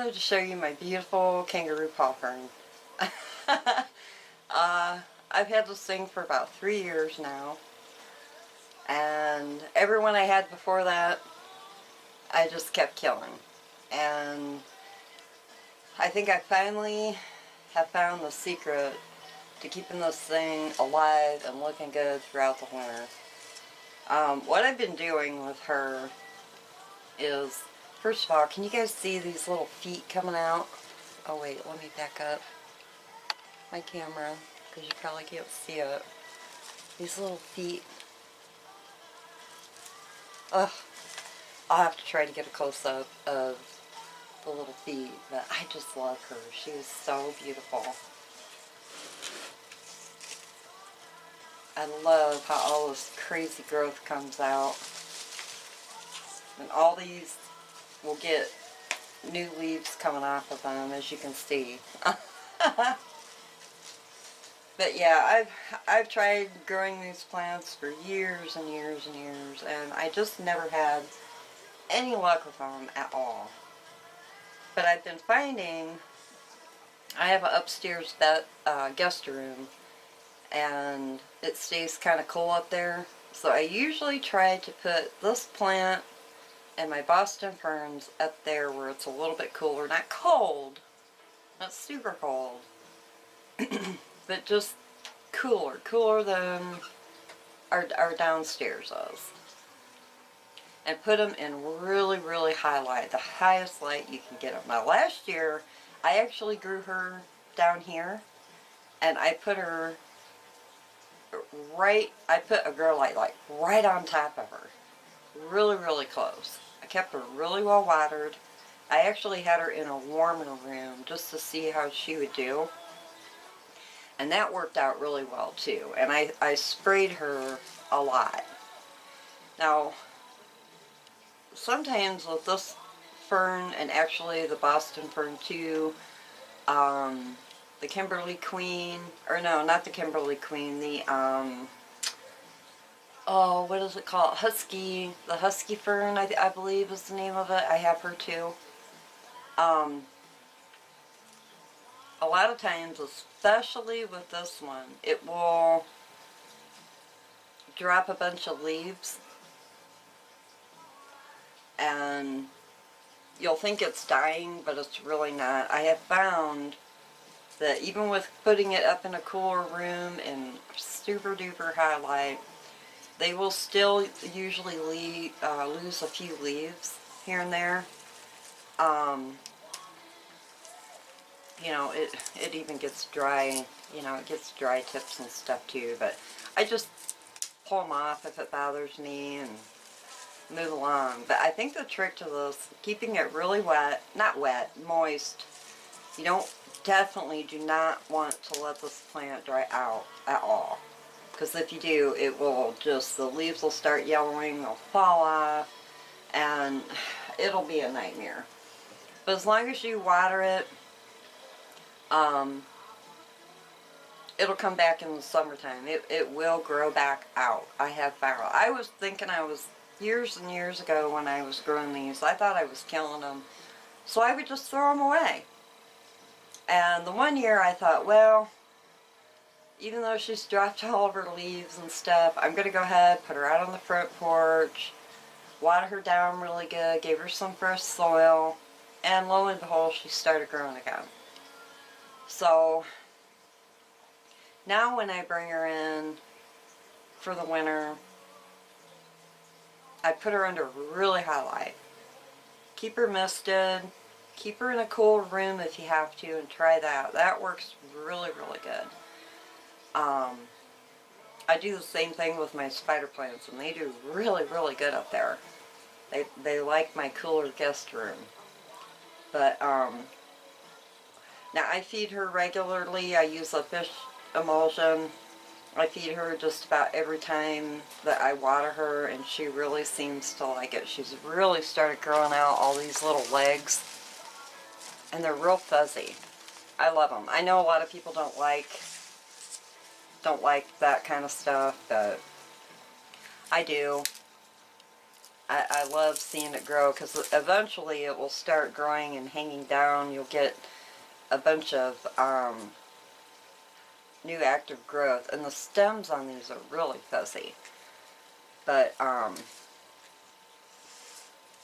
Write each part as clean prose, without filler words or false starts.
wanted to show you my beautiful kangaroo paw fern. I've had this thing for about 3 years now, and everyone I had before that I just kept killing, and I think I finally have found the secret to keeping this thing alive and looking good throughout the winter. What I've been doing with her is, first of all, can you guys see these little feet coming out? Oh wait, let me back up my camera because you probably can't see it. These little feet. Ugh. I'll have to try to get a close-up of the little feet, but I just love her. She is so beautiful. I love how all this crazy growth comes out. And all these will get new leaves coming off of them, as you can see. But yeah, I've tried growing these plants for years and years and years, and I just never had any luck with them at all. But I've been finding, I have an upstairs guest room, and it stays kind of cool up there. So I usually try to put this plant and my Boston ferns up there where it's a little bit cooler. Not cold, not super cold, but just cooler than our downstairs is. And put them in really, really high light, the highest light you can get them. Now last year, I actually grew her down here, and I put her I put a grow light like right on top of her. Really, really close. I kept her really well watered. I actually had her in a warmer room just to see how she would do. And that worked out really well too. And I sprayed her a lot. Now, sometimes with this fern, and actually the Boston fern too, the Kimberly Queen, or no, not the Kimberly Queen, the, oh, what is it called? The Husky Fern, I believe is the name of it. I have her too. A lot of times, especially with this one, it will drop a bunch of leaves, and you'll think it's dying, but it's really not. I have found that even with putting it up in a cooler room in super duper high light, they will still usually lose a few leaves here and there. You know, it even gets dry, you know, it gets dry tips and stuff too, but I just pull them off if it bothers me and move along. But I think the trick to this, keeping it really wet, not wet, moist. You definitely do not want to let this plant dry out at all. Because if you do, it will just, the leaves will start yellowing, they'll fall off, and it'll be a nightmare. But as long as you water it, it'll come back in the summertime. It will grow back out. I have found. I was thinking years and years ago when I was growing these, I thought I was killing them. So I would just throw them away. And the one year I thought, well, even though she's dropped all of her leaves and stuff, I'm going to go ahead, put her out on the front porch, water her down really good, gave her some fresh soil, and lo and behold, she started growing again. So now when I bring her in for the winter, I put her under really high light. Keep her misted. Keep her in a cool room if you have to, and try that. That works really, really good. I do the same thing with my spider plants, and they do really, really good up there. They like my cooler guest room. But, now I feed her regularly. I use a fish emulsion. I feed her just about every time that I water her, and she really seems to like it. She's really started growing out all these little legs, and they're real fuzzy. I love them. I know a lot of people don't like that kind of stuff, but I do. I love seeing it grow because eventually it will start growing and hanging down. You'll get a bunch of new active growth, and the stems on these are really fuzzy. But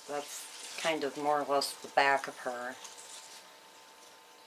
that's kind of more or less the back of her.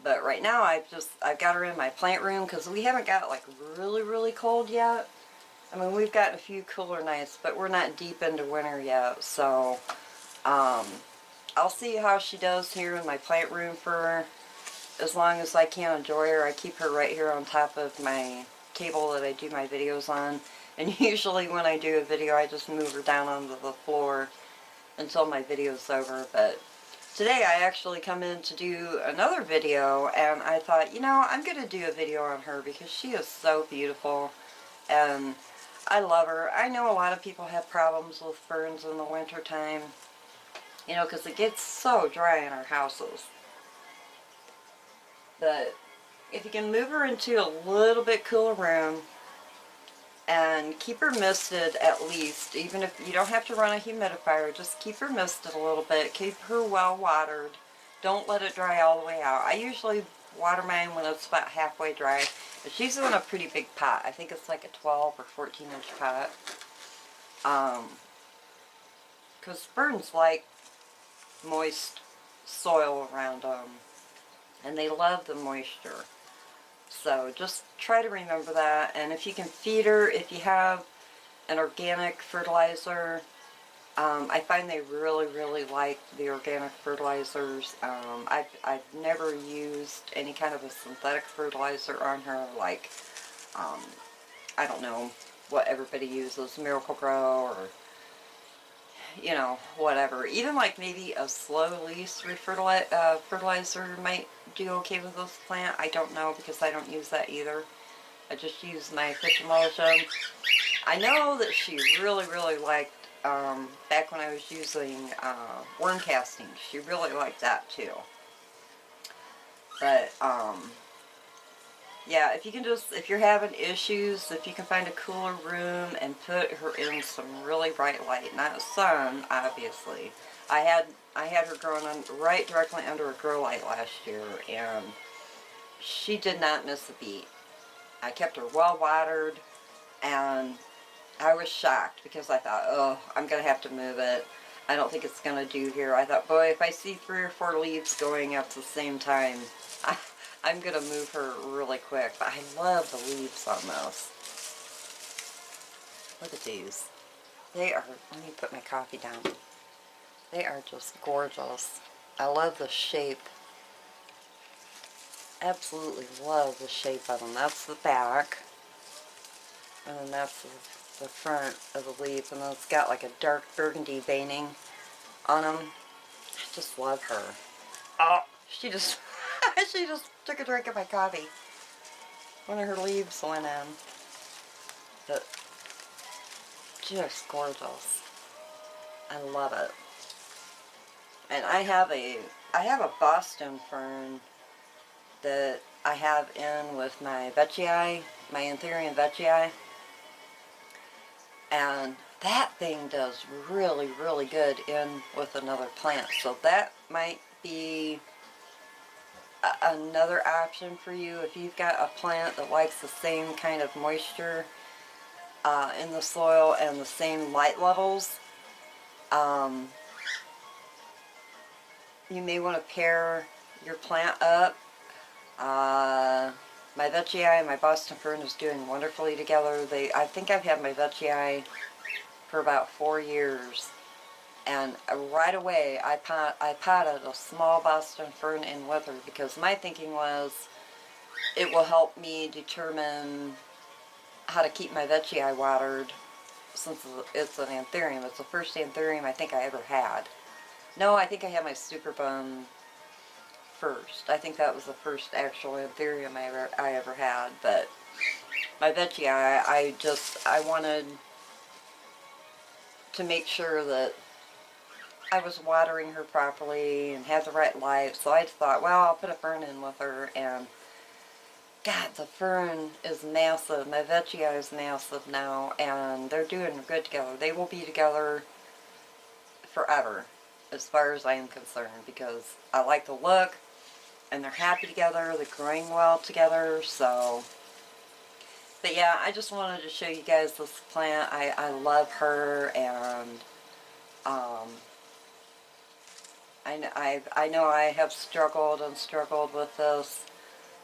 But right now I've got her in my plant room because we haven't got like really cold yet. I mean, we've gotten a few cooler nights, but we're not deep into winter yet, so I'll see how she does here in my plant room for as long as I can enjoy her. I keep her right here on top of my table that I do my videos on, and usually when I do a video I just move her down onto the floor until my video's over. But today I actually come in to do another video, and I thought, you know, I'm going to do a video on her because she is so beautiful, and I love her. I know a lot of people have problems with ferns in the winter time, you know, because it gets so dry in our houses. But if you can move her into a little bit cooler room and keep her misted at least, even if you don't have to run a humidifier, just keep her misted a little bit, keep her well watered, don't let it dry all the way out. I usually water mine when it's about halfway dry, but she's in a pretty big pot. I think it's like a 12 or 14 inch pot. Because ferns like moist soil around them, and they love the moisture. So just try to remember that. And if you can feed her, if you have an organic fertilizer, I find they really like the organic fertilizers. I've never used any kind of a synthetic fertilizer on her, like I don't know what everybody uses, Miracle Grow, or you know, whatever. Even like maybe a slow release fertilizer might do okay with this plant. I don't know, because I don't use that either. I just use my fish emulsion. I know that she really liked, back when I was using worm casting, she really liked that too. But yeah, if you can just, if you're having issues, if you can find a cooler room and put her in some really bright light, not sun, obviously. I had her growing on right directly under a grow light last year, and she did not miss a beat. I kept her well watered, and I was shocked because I thought, oh, I'm going to have to move it. I don't think it's going to do here. I thought, boy, if I see 3 or 4 leaves going at the same time, I'm going to move her really quick. But I love the leaves on this. Look at these. They are, let me put my coffee down. They are just gorgeous. I love the shape. Absolutely love the shape of them. That's the back. And then that's the front of the leaf. And then it's got like a dark burgundy veining on them. I just love her. Oh, she just she just took a drink of my coffee. One of her leaves went in. But just gorgeous. I love it. And I have a Boston fern that I have in with my vetii, my Anthurium vetii. And that thing does really good in with another plant. So that might be another option for you if you've got a plant that likes the same kind of moisture in the soil and the same light levels. You may want to pair your plant up. My vetii and my Boston fern is doing wonderfully together. I think I've had my vetii for about 4 years, and right away I potted a small Boston fern in with her because my thinking was it will help me determine how to keep my vetii watered, since it's an Anthurium. It's the first Anthurium I think I ever had. No, I think I had my Super Bun first. I think that was the first actual Anthurium I ever had. But my vetii, I wanted to make sure that I was watering her properly and had the right light. So I thought, well, I'll put a fern in with her. And God, the fern is massive. My vetii is massive now, and they're doing good together. They will be together forever, as far as I am concerned, because I like the look, and they're happy together, they're growing well together, so. But yeah, I just wanted to show you guys this plant. I love her, and I know I have struggled and struggled with this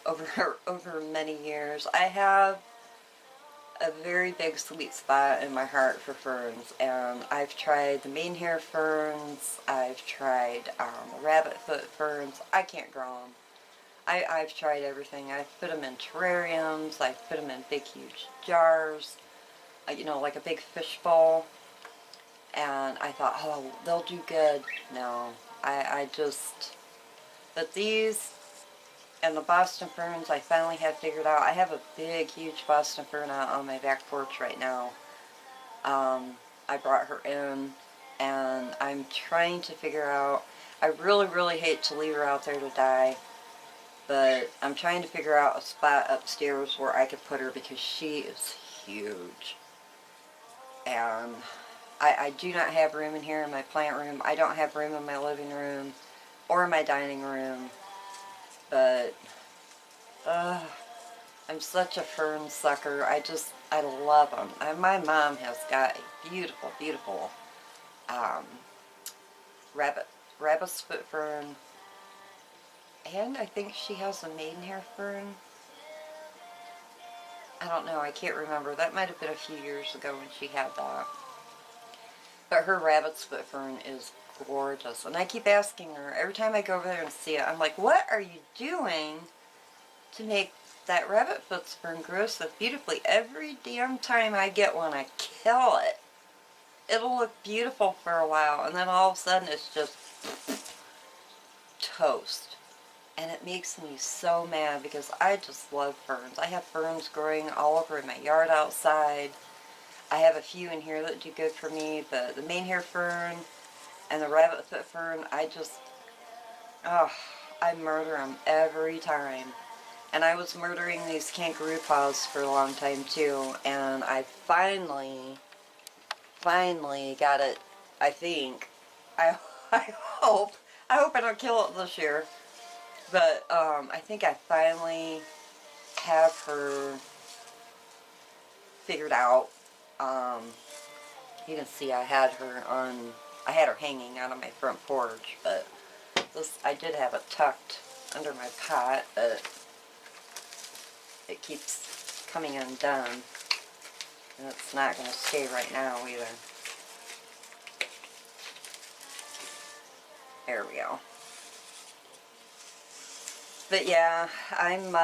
over many years. I have a very big sweet spot in my heart for ferns, and I've tried the mainhair ferns, I've tried rabbit foot ferns. I can't grow them. I've tried everything. I've put them in terrariums, I've put them in big huge jars, you know, like a big fish bowl, and I thought, oh, they'll do good. No, I just, but these and the Boston ferns I finally have figured out. I have a big huge Boston fern out on my back porch right now. I brought her in, and I'm trying to figure out, I really hate to leave her out there to die, but I'm trying to figure out a spot upstairs where I could put her, because she is huge. And I do not have room in here in my plant room. I don't have room in my living room or in my dining room. But I'm such a fern sucker. I love them. And my mom has got a beautiful rabbit's foot fern. And I think she has a maidenhair fern. I don't know, I can't remember. That might have been a few years ago when she had that. But her rabbit's foot fern is gorgeous. And I keep asking her, every time I go over there and see it, I'm like, what are you doing to make that rabbit foot fern grow so beautifully? Every damn time I get one, I kill it. It'll look beautiful for a while, and then all of a sudden it's just toast. And it makes me so mad, because I just love ferns. I have ferns growing all over in my yard outside. I have a few in here that do good for me, but the mainhair fern and the rabbit foot fern, I murder them every time. And I was murdering these kangaroo paws for a long time too, and I finally got it, I think. I hope I don't kill it this year. But I think I finally have her figured out. You can see I had her hanging out on my front porch, but I did have it tucked under my pot, but it keeps coming undone, and it's not going to stay right now either. There we go. But yeah, I'm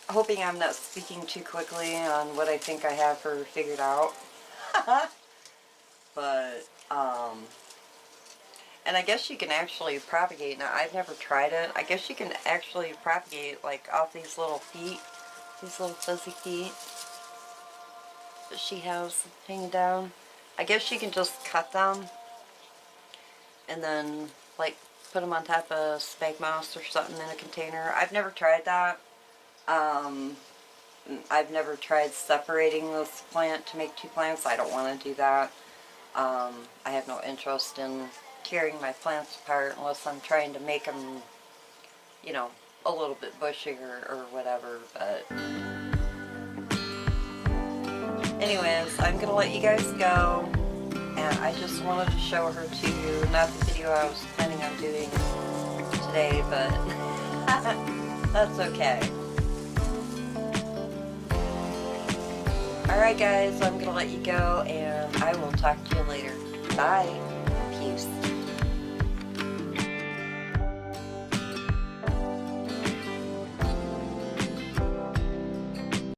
hoping I'm not speaking too quickly on what I think I have her figured out. But, and I guess you can actually propagate. Now, I've never tried it. I guess you can actually propagate, like, off these little feet. These little fuzzy feet that she has hanging down. I guess you can just cut them and then, like, put them on top of spag moss or something in a container. I've never tried that. I've never tried separating this plant to make two plants. I don't want to do that. I have no interest in tearing my plants apart unless I'm trying to make them, you know, a little bit bushier or whatever. But anyways, I'm going to let you guys go. And I just wanted to show her to you. Not the video I was planning on doing today, but that's okay. Alright guys, I'm going to let you go, and I will talk to you later. Bye.